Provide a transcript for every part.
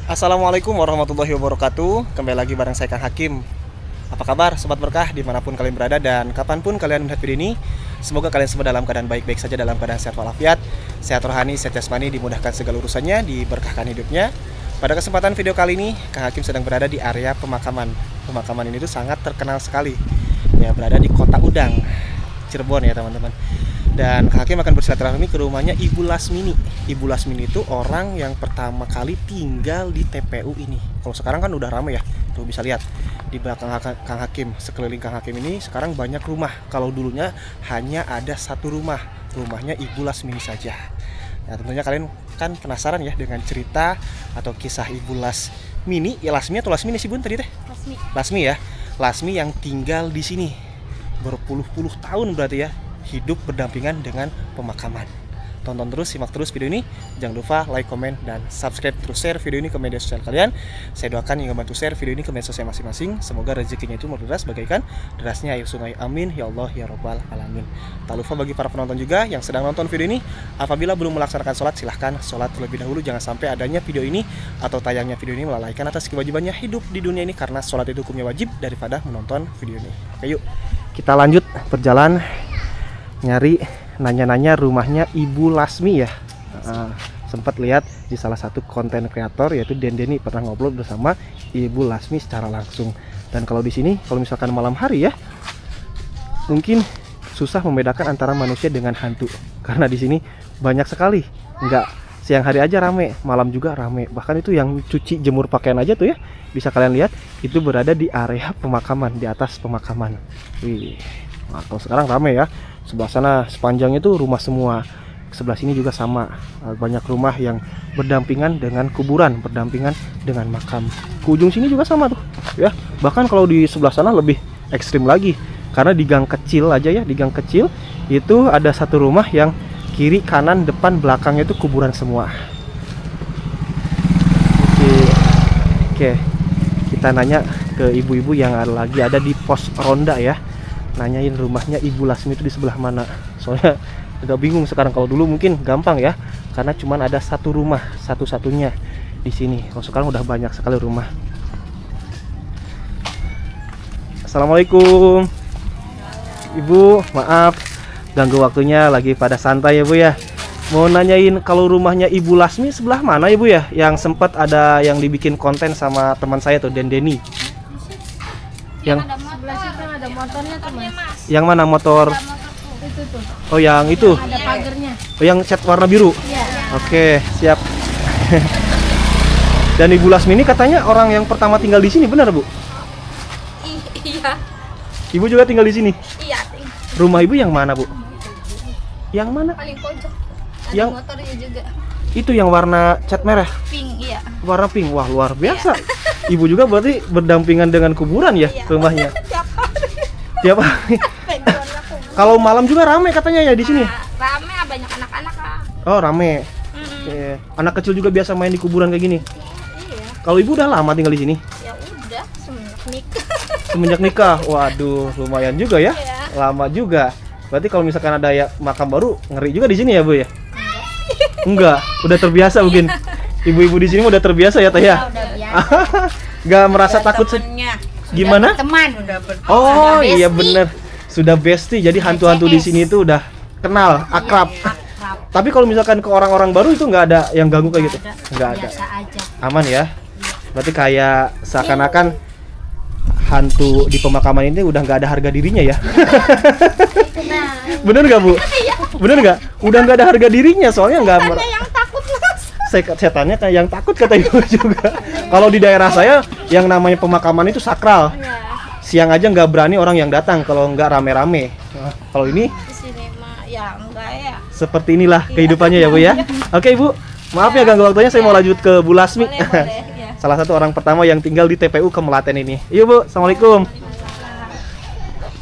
Assalamualaikum warahmatullahi wabarakatuh. Kembali lagi bareng saya Kang Hakim. Apa kabar Sobat Berkah dimanapun kalian berada dan kapanpun kalian melihat video ini. Semoga kalian semua dalam keadaan baik-baik saja, dalam keadaan sehat walafiat, sehat rohani, sehat jasmani, dimudahkan segala urusannya, diberkahkan hidupnya. Pada kesempatan video kali ini, Kang Hakim sedang berada di area pemakaman. Pemakaman ini tuh sangat terkenal sekali. Ya, berada di Kota Udang, Cirebon ya teman-teman. Dan Kak Hakim akan bersilaturahmi ke rumahnya Ibu Lasmini. Ibu Lasmini itu orang yang pertama kali tinggal di TPU ini. Kalau sekarang kan udah ramai ya. Tuh bisa lihat di belakang Kang Hakim, sekeliling Kang Hakim ini sekarang banyak rumah. Kalau dulunya hanya ada satu rumah, rumahnya Ibu Lasmini saja. Nah, tentunya kalian kan penasaran ya dengan cerita atau kisah Ibu Lasmini. Ya Lasmi atau Lasmini sih Bun tadi teh? Lasmi. Lasmi ya. Lasmi yang tinggal di sini berpuluh-puluh tahun berarti ya, hidup berdampingan dengan pemakaman. Tonton terus, simak terus video ini. Jangan lupa like, komen, dan subscribe. Terus share video ini ke media sosial kalian. Saya doakan yang bantu share video ini ke media sosial masing-masing. Semoga rezekinya itu berderas bagaikan derasnya air sungai. Amin ya Allah ya Rabbal alamin. Tak lupa bagi para penonton juga yang sedang nonton video ini, apabila belum melaksanakan sholat, silahkan sholat terlebih dahulu. Jangan sampai adanya video ini atau tayangnya video ini melalaikan atas kewajibannya hidup di dunia ini, karena sholat itu hukumnya wajib daripada menonton video ini. Oke yuk, kita lanjut berjalan nyari, nanya-nanya rumahnya Ibu Lasmi ya. Sempat lihat di salah satu konten kreator yaitu Dendeni pernah ngobrol bersama Ibu Lasmi secara langsung. Dan kalau di sini, kalau misalkan malam hari ya, mungkin susah membedakan antara manusia dengan hantu, karena di sini banyak sekali. Enggak siang hari aja rame, malam juga rame. Bahkan itu yang cuci jemur pakaian aja tuh ya, bisa kalian lihat itu berada di area pemakaman, di atas pemakaman. Wih. Nah, kalau sekarang rame ya. Sebelah sana sepanjang itu rumah semua. Sebelah sini juga sama. Banyak rumah yang berdampingan dengan kuburan, berdampingan dengan makam. Ke ujung sini juga sama tuh, ya. Bahkan kalau di sebelah sana lebih ekstrim lagi. Karena di gang kecil aja ya, di gang kecil itu ada satu rumah yang kiri, kanan, depan, belakangnya itu kuburan semua. Oke. Kita nanya ke ibu-ibu yang lagi ada di pos ronda ya. Nanyain rumahnya Ibu Lasmi itu di sebelah mana. Soalnya agak bingung sekarang. Kalau dulu mungkin gampang ya, karena cuma ada satu rumah, satu-satunya di sini. Kalau sekarang udah banyak sekali rumah. Assalamualaikum Ibu, maaf ganggu waktunya, lagi pada santai ya Bu ya. Mau nanyain kalau rumahnya Ibu Lasmi sebelah mana Ibu ya, yang sempat ada yang dibikin konten sama teman saya tuh, Dendeni. Yang Sebelah situ ada motornya tuh Mas. yang mana motor? Itu tuh. Oh yang itu. Ada pagernya. Oh yang cat warna biru. Iya. Oke, siap. Dan Ibu Lasmi ini katanya orang yang pertama tinggal di sini, benar Bu? Iya. Ibu juga tinggal di sini. Iya. Rumah Ibu yang mana Bu? Yang mana? Paling pojok. Ada Yang motornya juga. itu yang warna cat merah. Pink, iya. Warna pink. Wah, luar biasa. Ibu juga berarti berdampingan dengan kuburan ya, Iya. rumahnya. Tiap hari. Tiap hari. Pegangan aku. Kalau malam juga rame katanya ya di sini. Rame, banyak anak-anak lah. Oh, rame. Mm-mm. Oke. Anak kecil juga biasa main di kuburan kayak gini. Iya. Kalau Ibu udah lama tinggal di sini? Ya udah, semenjak nikah. Semenjak nikah. Waduh, lumayan juga ya. Iya. Lama juga. Berarti kalau misalkan ada ya makam baru, ngeri juga di sini ya, Bu ya? Enggak. Enggak, udah terbiasa mungkin. Ibu-ibu di sini udah terbiasa ya, Teh ya? Udah biasa. Nggak merasa takut Temennya. Gimana? Teman udah Oh, udah iya bestie. bener. Sudah bestie. Jadi hantu-hantu di sini itu udah kenal, akrab. Iya, akrab. Tapi kalau misalkan ke orang-orang baru itu nggak ada yang ganggu kayak gitu? Nggak ada. Biasa aja. Aman ya? Berarti kayak seakan-akan hantu di pemakaman ini udah nggak ada harga dirinya ya? Nah, Bener nggak Bu? Bener nggak? Udah nggak ada harga dirinya, soalnya nggak ada yang takut Mas. setannya kayak yang takut kata Ibu juga. Kalau di daerah saya yang namanya pemakaman itu sakral. Siang aja nggak berani orang yang datang kalau nggak rame-rame. Nah, kalau ini Di sini mah ya enggak ya. seperti inilah kehidupannya ya Bu ya. Oke Ibu, maaf ya ganggu waktunya, saya mau lanjut ke Bu Lasmi. Boleh, boleh ya. Salah satu orang pertama yang tinggal di TPU Kemelaten ini. Iya Bu, Assalamualaikum.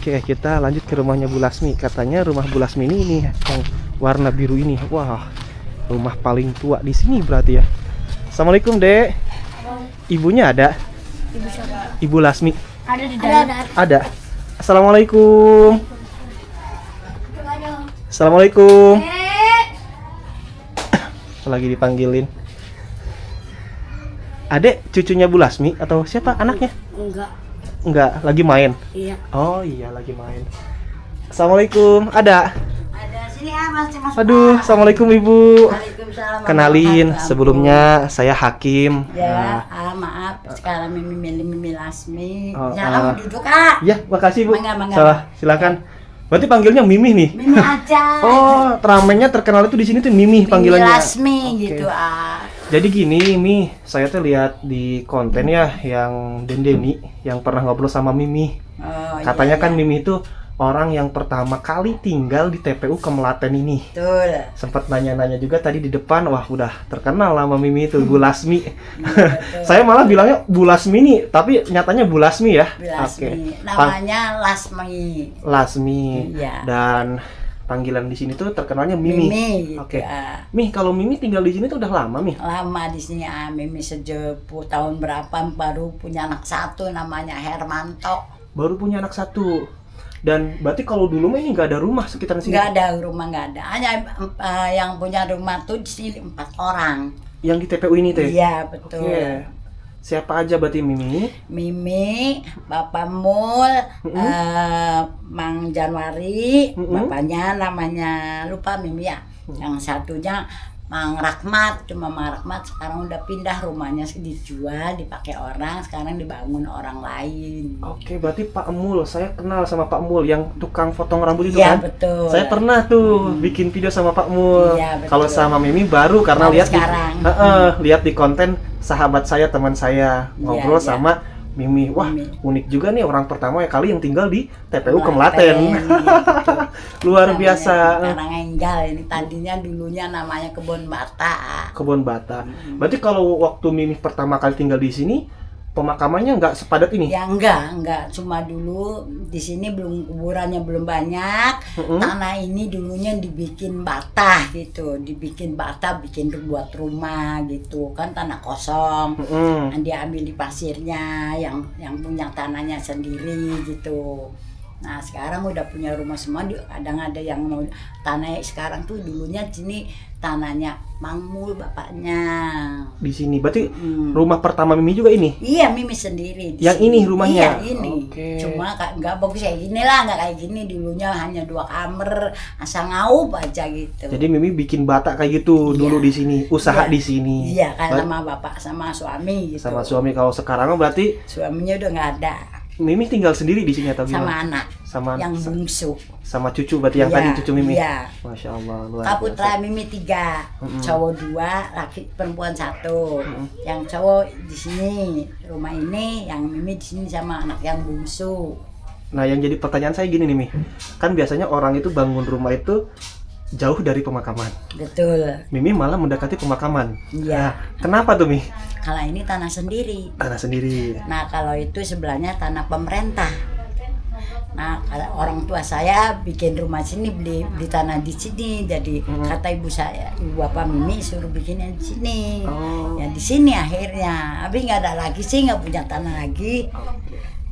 Oke, kita lanjut ke rumahnya Bu Lasmi. Katanya rumah Bu Lasmi ini yang warna biru ini. Wah, rumah paling tua di sini berarti ya. Assalamualaikum Dek. Ibunya ada? Ibu siapa? Ibu Lasmi. Ada di dalam. Ada. Assalamualaikum. Assalamualaikum. Lagi dipanggilin. Adek cucunya Bu Lasmi atau siapa anaknya? Enggak, lagi main. Iya. Oh iya, lagi main. Assalamualaikum. Ada Sini Mas. Aduh, assalamualaikum Ibu. Waalaikumsalam. Kenalin, sebelumnya saya Hakim. Ya, maaf. Sekarang Mimi Lasmi. Oh, Ya, kamu duduk, Kak. Ya, makasih Bu. Mangga. Salah, silakan. Berarti panggilnya Mimi nih. Mimi aja. Oh, ramenya terkenal itu di sini tuh Mimi panggilannya. Mimi Lasmi Oke. gitu, Jadi gini, Mi, saya tuh lihat di konten ya yang Dendeni yang pernah ngobrol sama Mimi. Oh, Katanya iya, kan iya. Mimi itu orang yang pertama kali tinggal di TPU Kemelaten ini. Betul. Sempat nanya-nanya juga tadi di depan, wah udah terkenal sama Mimi itu, Bu Lasmi. Betul. Saya malah bilangnya Bu Lasmi nih, tapi nyatanya Bu Lasmi ya. Lasmi. Namanya Lasmi. Lasmi. Iya. Dan panggilan di sini tuh terkenalnya Mimi. Gitu, Oke. Mi, kalau Mimi tinggal di sini tuh udah lama, Mi? Lama di sini, Mimi sejak tahun berapa baru punya anak satu namanya Hermanto. Baru punya anak satu. Dan berarti kalau dulu mah ini nggak ada rumah sekitaran sini? Nggak ada rumah, nggak ada. Hanya yang punya rumah tuh di sini 4 orang. Yang di TPU ini teh? Iya, betul. Oke. Siapa aja berarti Mimi? Mimi, Bapak Mul, Mang Januari, bapaknya namanya lupa Mimi ya. Yang satunya Mang Rahmat, cuma Mang Rahmat sekarang udah pindah rumahnya, dijual, dipakai orang, sekarang dibangun orang lain. Oke, berarti Pak Mul, saya kenal sama Pak Mul yang tukang potong rambut itu Iya, kan? betul. Saya pernah tuh bikin video sama Pak Mul. Iya, betul. Kalau sama Mimi baru karena Baru lihat sekarang. lihat di konten sahabat saya, teman saya ngobrol iya. sama Mimi. Wah, Mimi. unik juga nih orang pertama kali yang tinggal di TPU Kemelaten, Kemelaten. gitu. Luar Namanya biasa. Karangenggal ini tadinya dulunya namanya Kebun Bata. Kebun Bata. Berarti kalau waktu Mimi pertama kali tinggal di sini, pemakamannya nggak sepadat ini? Ya enggak, cuma dulu di sini belum kuburannya belum banyak. Tanah ini dulunya dibikin bata gitu, dibikin bata, bikin buat rumah gitu kan, tanah kosong. Dia ambil di pasirnya, yang punya tanahnya sendiri gitu. Nah sekarang udah punya rumah semua, kadang ada yang mau tanah sekarang tuh dulunya sini tanahnya Mang Mul bapaknya. Di sini. Berarti rumah pertama Mimi juga ini? Iya, Mimi sendiri. Yang sini. ini rumahnya? Iya, ini. Oke. Cuma nggak bagus kayak gini lah, nggak kayak gini. Dulunya hanya 2 kamar, asal ngaup aja gitu. Jadi Mimi bikin bata kayak gitu Iya. dulu di sini, usaha Iya. di sini. Iya, kan sama bapak sama suami gitu. Sama suami. Kalau sekarang mah berarti Suaminya udah nggak ada. Mimi tinggal sendiri di sini atau Sama gimana? anak Sama yang bungsu. sama cucu berarti yang Iya, tadi cucu Mimi. iya. Masya Allah, luar Kak biasa. putra Mimi 3, cowok 2, laki perempuan 1. Yang cowok di sini rumah ini, yang Mimi di sini sama anak yang bungsu. Nah, yang jadi pertanyaan saya gini nih, Mi. Kan biasanya orang itu bangun rumah itu jauh dari pemakaman. Betul. Mimi malah mendekati pemakaman. Iya. Nah, kenapa tuh, Mi? Kalau ini tanah sendiri. Tanah sendiri. Nah kalau itu sebelahnya tanah pemerintah. Nah kalau orang tua saya bikin rumah sini, beli tanah di sini. Jadi kata ibu saya, ibu bapak Mimi suruh bikinnya di sini. Oh. Ya di sini akhirnya. Habis nggak ada lagi sih, nggak punya tanah lagi.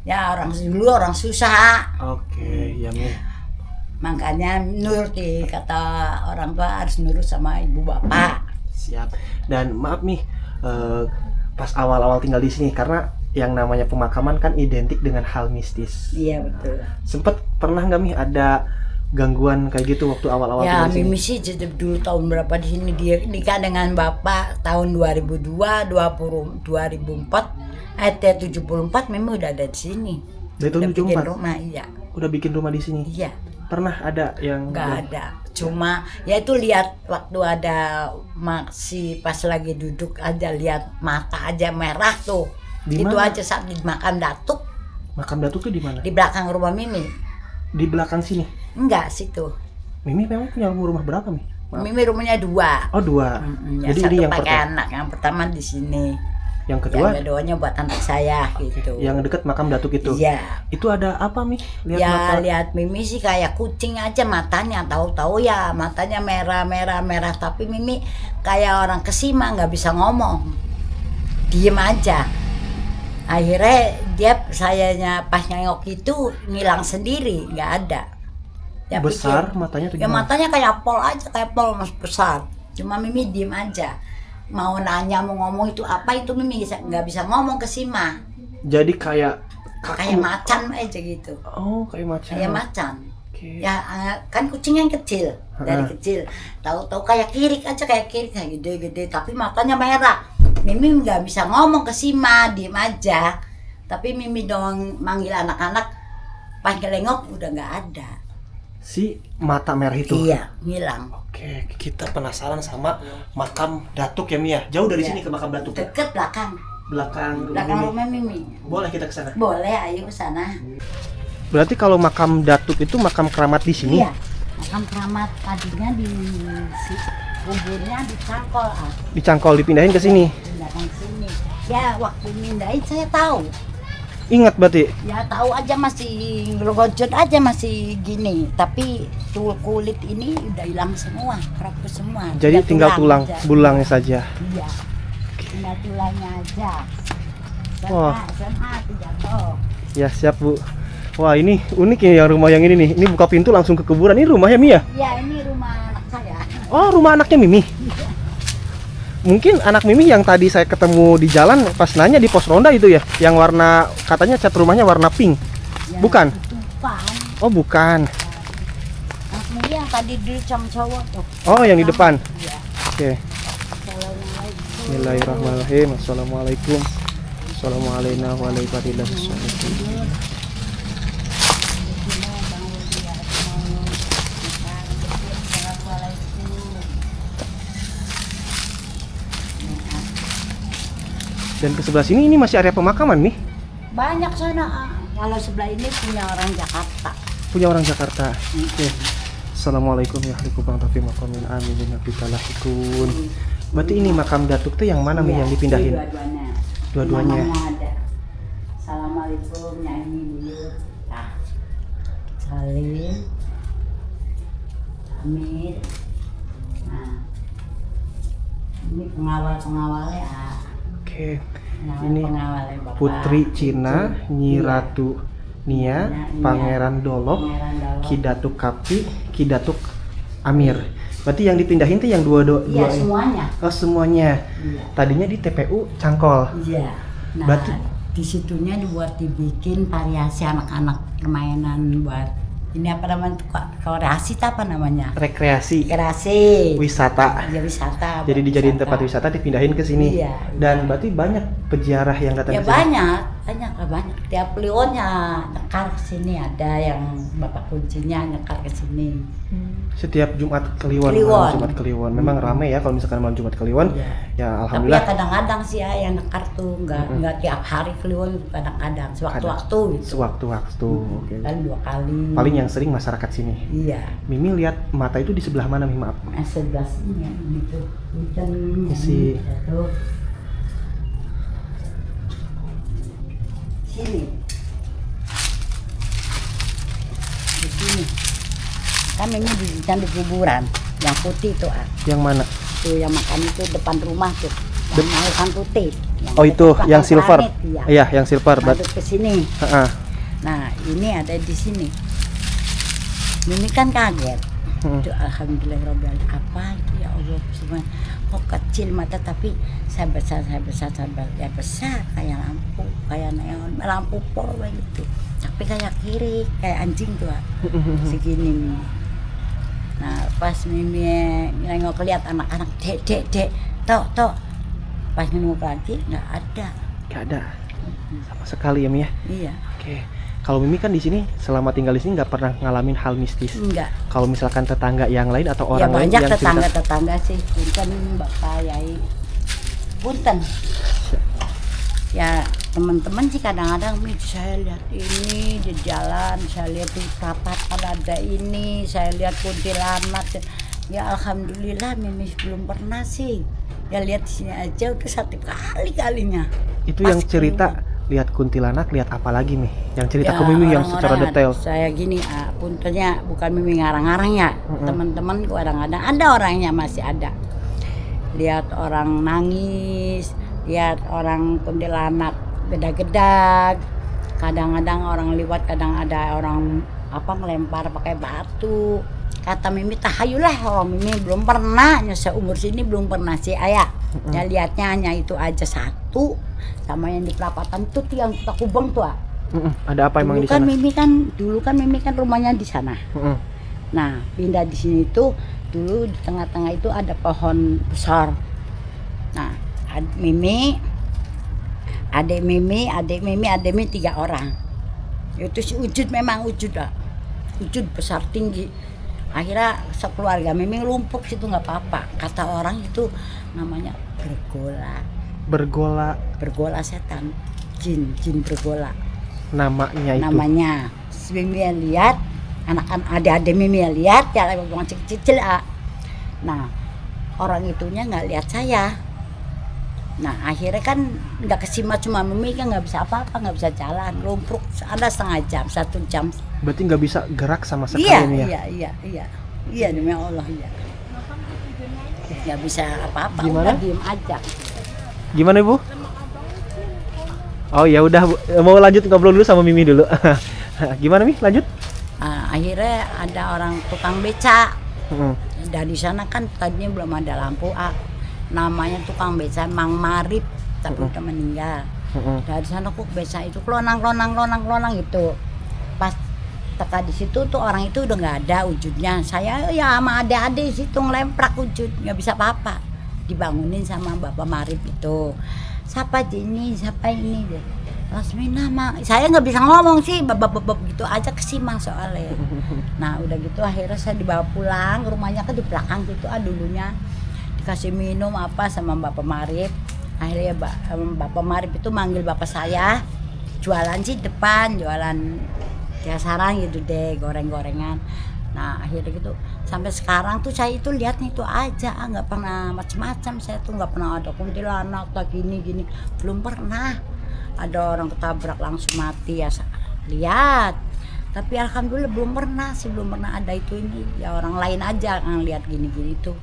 Ya orang dulu orang susah. Oke, ya Mi. Makanya nurut kata orang tua, harus nurut sama ibu bapak. Siap. Dan maaf nih, pas awal-awal tinggal di sini karena yang namanya pemakaman kan identik dengan hal mistis. Iya betul. Sempet pernah nggak Mi ada gangguan kayak gitu waktu awal-awal Ya tinggal di sini? Mimi sih dulu tahun berapa di sini, dia nikah dengan bapak tahun 2002, 2004, 74 Mimi udah ada di sini. Dari tahun Udah bikin 74? rumah, iya. Udah bikin rumah di sini? Iya. Pernah ada yang Nggak ada. Cuma ya itu lihat waktu ada masih pas lagi duduk aja, lihat mata aja merah tuh. Di Itu mana? aja saat di makam datuk Makam datuk tuh di mana? di belakang rumah Mimi. Di belakang sini. Enggak situ. Mimi memang punya rumah berapa, Mi? Maaf. Mimi rumahnya 2. Oh, 2. Ya, Jadi satu ini yang pakai pertama. anak, yang pertama di sini. Yang kedua, Yang keduanya buat anak saya gitu. yang dekat makam datuk itu. Iya. Itu ada apa, Mi? Lihat Ya mata. lihat Mimi sih kayak kucing aja matanya, tahu-tahu ya matanya merah, tapi Mimi kayak orang kesima, nggak bisa ngomong, diem aja. Akhirnya sayanya pas nengok itu ngilang sendiri, nggak ada. Ya, Besar pikir, matanya tuh ya gimana? matanya kayak pol aja, kayak pol mas besar. Cuma Mimi diem aja. mau nanya mau ngomong itu apa itu Mimi nggak bisa ngomong ke Sima. Jadi kayak Kayak macan aja gitu. Oh, kayak macan. Kayak macan. Oke. Ya kan kucing yang kecil dari kecil. Tahu-tahu kayak kirik aja kayak gede-gede tapi matanya merah. Mimi nggak bisa ngomong ke Sima, diem aja. Tapi Mimi dong manggil anak-anak, pas ngelengok udah nggak ada. Si mata merah itu. Iya, ngilang. Oke, kita penasaran sama makam Datuk ya Mia. Jauh dari sini ke makam Datuk. Ya? Deket belakang Belakang Mimi. rumah Mimi. Boleh kita ke sana? Boleh, ayo ke sana. Berarti kalau makam Datuk itu makam keramat di sini? Iya, makam keramat tadinya di kuburnya di Cangkol. Dicangkol dipindahin ke sini. Pindahkan sini. Ya, waktu mindahin saya tahu. Ingat berarti? Ya tahu aja masih ngerogot aja masih gini, tapi kulit ini udah hilang semua, keraput semua. Jadi tinggal tulang aja. bulangnya saja. Iya, tinggal tulangnya aja. Wah. SMA tuh jatuh. Ya siap Bu. Wah ini unik ya rumah yang ini nih. Ini buka pintu langsung ke kuburan. Ini rumahnya Mia? Iya ini rumah anak saya. Oh rumah anaknya Mimi. Mungkin anak Mimi yang tadi saya ketemu di jalan pas nanya di pos ronda itu ya, yang warna katanya cat rumahnya warna pink. Ya, Bukan? Itu bukan. Oh bukan. Anak Mimi yang tadi dulu sama cowok tuh. Oh yang di depan. Iya. Oke. Assalamualaikum. Bismillahirrahmanirrahim. Assalamualaikum. Assalamualaikum warahmatullahi wabarakatuh. Dan ke sebelah sini ini masih area pemakaman nih. Banyak sana. Kalau sebelah ini punya orang Jakarta. Punya orang Jakarta. Oke. Assalamualaikum ya bang tafi makamin amin nabikalahikun. Berarti ini makam Datuk tuh yang mana nih yang dipindahin? Dua-duanya. Dua-duanya. Namanya ada. Assalamualaikum nyanyi dulu. Nah. Salim. Amir. Nah. Ini pengawal-pengawalnya. Oke. Pengawal- Ini pengawalnya Bapak. Putri Cina, Nyi Iya. Ratu Nia, Iya. Pangeran Dolok, Pangeran Dolok. Ki Datuk Kapi, Ki Datuk Amir. Berarti yang dipindahin tuh yang dua Iya semuanya. Oh semuanya. Iya. Tadinya di TPU Cangkol. Iya. Nah, Berarti- di situnya dibuat dibikin variasi anak-anak permainan buat ini apa namanya tuh Kak? Kreasi apa namanya? Rekreasi, Kreasi. wisata. Ya wisata. Jadi buat dijadiin tempat wisata dipindahin ke sini. Iya, Dan berarti banyak peziarah yang datang Ya ke sini. banyak. Tiap kliwonnya nyekar ke sini ada yang bapak kuncinya nyekar ke sini. Setiap Jumat Kliwon, Kliwon. malam Jumat Kliwon. Memang ramai ya kalau misalkan malam Jumat Kliwon. Iya. Ya Tapi ya alhamdulillah. kadang-kadang sih ya yang nyekar tuh nggak tiap hari kliwon, kadang-kadang sewaktu-waktu gitu. Sewaktu-waktu. Oke. Kan 2 kali. Paling yang sering masyarakat sini. Iya. Mimi lihat mata itu di sebelah mana, Mimi? Maaf. Sebelah sini ya, gitu. Hujan Si- jatuh. Sini. Di sini. Kan ini di kuburan. Yang putih tuh Yang mana? Tuh yang makan itu depan rumah tuh. Yang makan putih. Yang Oh itu, dekat yang belakang silver. planet, iya. Iya, yang silver. Masuk ke sini. Heeh. Nah, ini ada di sini. Ini kan kaget. Itu alhamdulillahirobbilalamin. Apa itu ya Allah semua. Kok kecil mata tapi saya besar ya besar kayak lampu, kayak neon, lampu power gitu. Tapi kayak kiri, kayak anjing tuh. Segini. Nah, pas Mimi nengok lihat anak-anak, dek, tok. Pas nengok lagi nggak ada. Gak ada. Sama sekali ya, Mi ya. Iya. Oke. Kalau Mimi kan di sini selama tinggal di sini nggak pernah ngalamin hal mistis. Enggak. Kalau misalkan tetangga yang lain atau Ya orang lain banyak yang cerita, tetangga-tetangga sih. Punten Bapak Yai. Punten. Ya teman-teman sih kadang-kadang "Mi, saya lihat ini di jalan, saya lihat di perapatan ada ini, saya lihat kuntilanak. Ya alhamdulillah Mimi belum pernah sih. Ya lihat di sini aja udah 1 kalinya. itu Pas yang cerita lihat kuntilanak, lihat apa lagi nih? Yang cerita Ya, ke Mimi yang secara orang-orang detail. saya gini, puntennya bukan Mimi ngarang-ngarang ya. Teman-teman kadang-kadang ada orangnya masih ada. Lihat orang nangis, lihat orang kuntilanak gedak-gedak. Kadang-kadang orang liwat, kadang ada orang ngelempar pakai batu. Kata Mimi tahayulah, orang Mimi belum pernah, seumur sini belum pernah sih ayah. Ya lihatnya hanya itu aja satu, sama yang di perapatan tuh yang kita kubeng tuh. Ada apa emang di Dulu kan sana? Mimi kan rumahnya di sana. Nah, pindah di sini tuh dulu di tengah-tengah itu ada pohon besar. Nah, adik Mimi, adik Mimi 3 orang. Itu si Ujud memang Ujud lah. Ujud besar tinggi. Akhirnya sekeluarga Mimi lumpuk situ nggak apa-apa. Kata orang itu namanya bergola. Bergola setan. Jin bergola. Namanya itu. Namanya. Si Mimi lihat, anak-anak adik-adik Mimi lihat, ya masih kecil. Nah, orang itunya nggak lihat saya. Nah, akhirnya kan nggak kesima, cuma Mimi kan nggak bisa apa-apa, nggak bisa jalan, lumpuh ada setengah jam, 1 jam. Berarti nggak bisa gerak sama sekali ya? Iya demi Allah iya. Nggak bisa apa-apa, Gimana? udah diem aja. Gimana Ibu? Oh ya udah Bu. Mau lanjut ngobrol dulu sama Mimi dulu. Gimana Mi? Lanjut? Akhirnya ada orang tukang beca. Heeh. Dari sana kan tadinya belum ada lampu. Namanya tukang beca Mang Marip, tapi udah meninggal. Dari sana kok beca itu klonang gitu. Pas teka di situ tuh orang itu udah nggak ada wujudnya. Saya ya sama adik-adik situ ngelemprak wujud, nggak bisa apa-apa. Dibangunin sama Bapak Marip itu. Siapa ini deh. Lasmina mah. Saya nggak bisa ngomong sih, bab gitu aja kesimang soalnya. Nah udah gitu akhirnya saya dibawa pulang, rumahnya kan di belakang gitu dulunya. Dikasih minum apa sama Bapak Marip. Akhirnya Bapak Marip itu manggil bapak saya, jualan sih depan, jualan ya sarang gitu deh, goreng-gorengan. Nah akhirnya gitu sampai sekarang tuh saya itu lihatnya itu aja, nggak pernah macam-macam. Saya tuh nggak pernah ada kuntilanak atau gini belum pernah ada orang ketabrak langsung mati ya lihat. Tapi alhamdulillah belum pernah ada itu ini ya, orang lain aja yang lihat gini tuh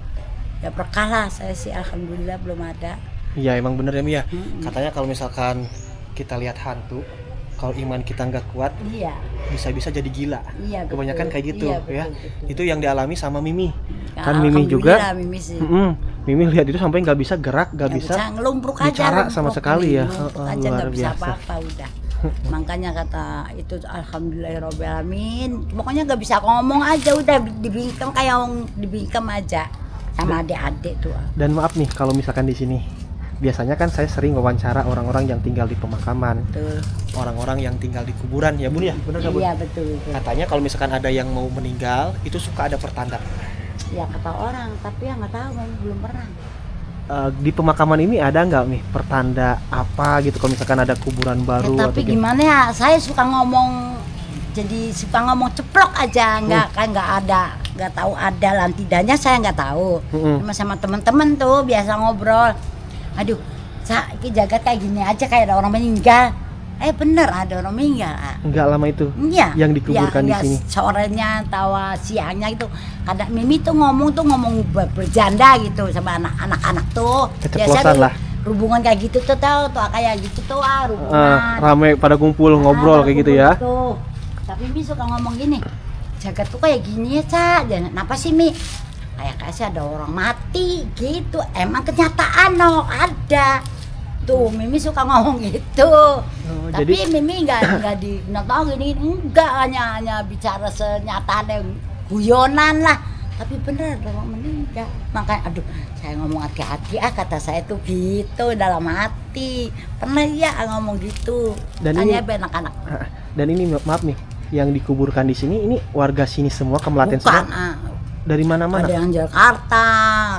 ya berkala. Saya sih alhamdulillah belum ada. Iya emang bener ya Mi ya. Katanya kalau misalkan kita lihat hantu, kalau iman kita nggak kuat, Iya. bisa jadi gila. Iya, Kebanyakan betul. kayak gitu Iya, ya. betul. Itu yang dialami sama Mimi. Ya, Kan Mimi juga. Mimi sih. Mimi lihat itu sampai nggak bisa gerak, nggak bisa ngelumpruk aja, bicara sama sekali ya. Lumpruk aja Luar nggak bisa biasa. apa-apa udah. Makanya kata itu alhamdulillahirobbil alamin. Pokoknya nggak bisa ngomong aja udah dibingkem kayak orang dibingkem aja sama adik-adik tuh. Dan maaf nih kalau misalkan di sini biasanya kan saya sering wawancara orang-orang yang tinggal di pemakaman, Betul. orang-orang yang tinggal di kuburan ya Bun ya, benar nggak Bun? Iya betul. Katanya kalau misalkan ada yang mau meninggal itu suka ada pertanda. Ya kata orang, tapi ya nggak tahu, belum pernah. Di pemakaman ini ada nggak nih pertanda apa gitu kalau misalkan ada kuburan baru? Ya, tapi atau gimana ya, saya suka ngomong, jadi suka ngomong ceplok aja, nggak ada, nggak tahu ada lantidanya, saya nggak tahu. Cuma sama teman-teman tuh biasa ngobrol. Aduh, ini jagat kayak gini aja kayak ada orang meninggal. Bener ada orang meninggal. Nggak lama itu? Iya. Yang dikuburkan di sini. Sorenya, tawa siangnya itu. Kadang Mimi tuh ngomong berjanda gitu sama anak-anak tuh. Keceplosan lah. Hubungan kayak gitu tuh kayak gitu tuh hubungan. Rame pada kumpul ngobrol kayak gitu ya. Tuh. Tapi Mi suka ngomong gini, jagat tuh kayak gini ya Ca. Kenapa sih Mi? Kayak sih ada orang mati gitu. Emang kenyataan loh ada. Tuh Mimi suka ngomong gitu. Tapi jadi Mimi nggak tahu gini enggak, hanya bicara senyatanya guyonan lah. Tapi bener orang meninggal. Makanya aduh saya ngomong hati-hati kata saya tuh gitu dalam hati. Pernah ya ngomong gitu. Dan tanya ini anak-anak. Dan ini maaf nih, yang dikuburkan di sini ini warga sini semua, Kemelaten semua. Dari mana-mana? Ada yang Jakarta,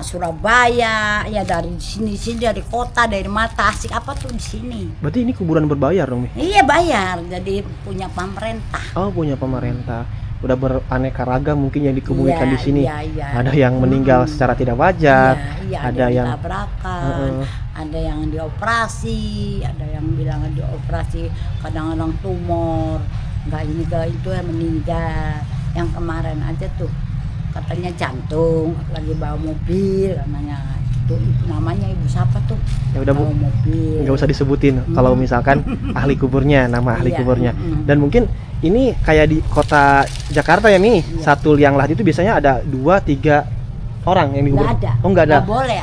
Surabaya, ya dari sini dari kota, dari mata Tasik apa tuh di sini. Berarti ini kuburan berbayar dong, Mi? Iya bayar, jadi punya pemerintah. Oh punya pemerintah. Udah beraneka ragam mungkin yang dikuburkan di sini. Iya. Ada yang meninggal secara tidak wajar. Iya, ada yang tabrakan, ada yang dioperasi, ada yang bilang dioperasi, kadang-kadang tumor, nggak ini ke itu yang meninggal. Yang kemarin aja tuh katanya jantung, lagi bawa mobil, namanya ibu siapa tuh? Ya udah Bu, nggak usah disebutin. Kalau misalkan ahli kuburnya, nama ahli kuburnya. Dan mungkin ini kayak di kota Jakarta ya Mi, satu liang lahat itu biasanya ada 2-3 orang yang dikubur. Nggak ada. Oh nggak ada. Nggak boleh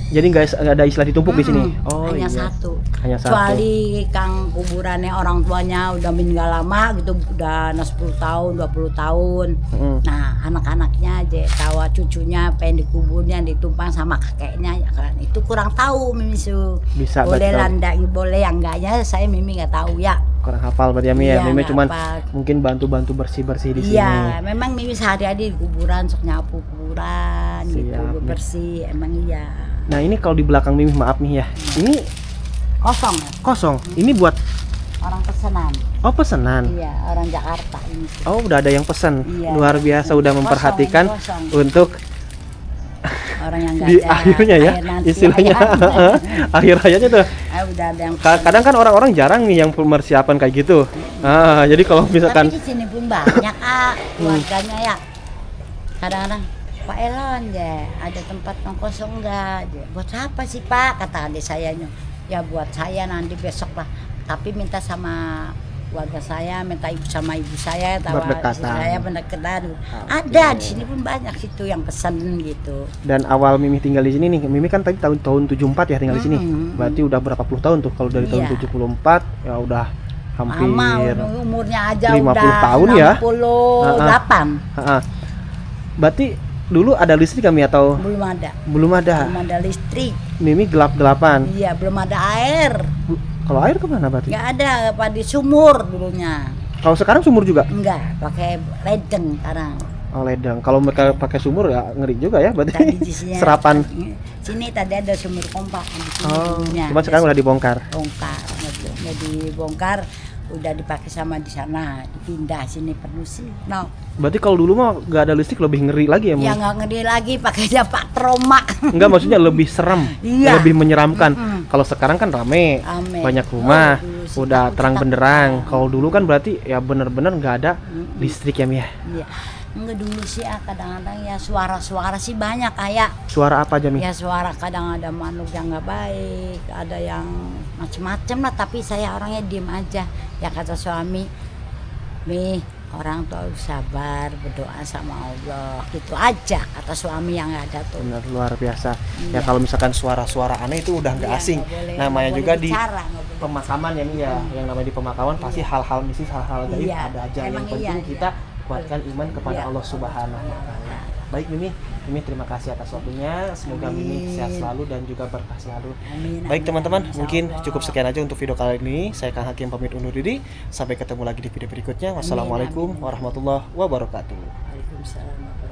Jadi nggak ada istilah ditumpuk di sini. Oh hanya iya. satu. Hanya satu. Kecuali Kang kuburannya orang tuanya udah meninggal lama gitu, udah 10 tahun, 20 tahun. Nah, anak-anaknya aja tahu cucunya pengen dikuburnya ditumpang sama kakeknya ya kan. Itu kurang tahu Mimi Su. Bisa Boleh betul. landa, boleh yang enggaknya saya Mimi nggak tahu ya. Kurang hafal berarti ya Mi ya. Iya, Mimi nggak cuman hafal. mungkin bantu-bantu bersih-bersih di sini. Iya, memang Mimi sehari-hari di kuburan sok nyapu kuburan gitu, Siap, Mi. bersih emang iya. Nah ini kalau di belakang Mimi, maaf nih ya, ini Kosong ya? kosong. Ini buat Orang pesanan. pesanan. Iya, orang Jakarta ini. Oh udah ada yang pesan. Iya. Luar biasa udah Kosong, memperhatikan kosong. untuk Orang yang nggak di ada akhirnya ya, air nanti istilahnya ayam. akhir hayatnya tuh. Udah ada yang Kadang kan orang-orang jarang nih yang persiapan kayak gitu. Jadi kalau misalkan Tapi di sini pun banyak keluarganya ya. Kadang-kadang Pak Elon ya, ada tempat yang kosong enggak? Buat apa sih Pak? Kata adik saya, ya buat saya nanti besok lah. Tapi minta sama keluarga saya, minta sama ibu saya, Berdekatan. saya pendekatan. Oke. Ada di sini pun banyak situ yang pesan gitu. dan awal Mimi tinggal di sini nih, Mimi kan tadi tahun 74 ya tinggal di sini. Berarti udah berapa puluh tahun tuh kalau dari tahun Iya. 74 ya udah hampir Lama umurnya aja 50 udah tahun ya. 68. Ha-ha. Berarti dulu ada listrik kami atau Belum ada. belum ada? Belum ada listrik. Mimi gelap-gelapan. Iya, belum ada air. Kalau air kemana berarti? Nggak ada, apa di sumur dulunya. Kalau sekarang sumur juga? Enggak, pakai ledeng sekarang. Oh ledeng. Kalau mereka pakai sumur ya ngeri juga ya berarti. Tadi di sini Serapan. Sini tadi ada sumur pompa di sini Oh, dulunya. cuma sekarang udah dibongkar. Bongkar, udah dibongkar, udah dipakai sama di sana, dipindah sini perlu sih. No. Berarti kalau dulu mah nggak ada listrik lebih ngeri lagi ya, Ya Mu? nggak ngedi lagi pakainya Pak Troma. Enggak, maksudnya lebih serem, Iya. lebih menyeramkan. Mm-mm. Kalau sekarang kan rame, Rame. banyak rumah, Oh, dulu sih udah takut, terang takut. benderang. Kalau dulu kan berarti ya bener-bener nggak ada listrik ya, Mi ya. Iya. Enggak dulu sih kadang-kadang ya suara-suara sih banyak kayak Suara apa aja, Mi? ya suara kadang ada makhluk yang nggak baik, ada yang macem-macem lah, tapi saya orangnya diem aja. Ya kata suami, Mi, orang tuh harus sabar, berdoa sama Allah, gitu aja kata suami yang ada tuh. Bener, luar biasa. Ya Iya. kalau misalkan suara-suara aneh itu udah nggak Iya, asing. nggak boleh- Namanya nggak juga boleh di bicara, nggak boleh. pemakaman ya, Mi ya. Yang namanya di pemakaman pasti hal-hal mistis, hal-hal gaib Iya, ada aja. Yang emang penting iya. kita kuatkan iman kepada Iya. Allah Subhanahu wa taala. Baik Mimi terima kasih atas waktunya. Semoga Mimi sehat selalu dan juga berkah selalu. Amin, Baik amin, teman-teman, amin, mungkin insya Allah. cukup sekian aja untuk video kali ini. Saya Kang Hakim pamit undur diri. Sampai ketemu lagi di video berikutnya. Wassalamualaikum amin. warahmatullahi wabarakatuh. Waalaikumsalam.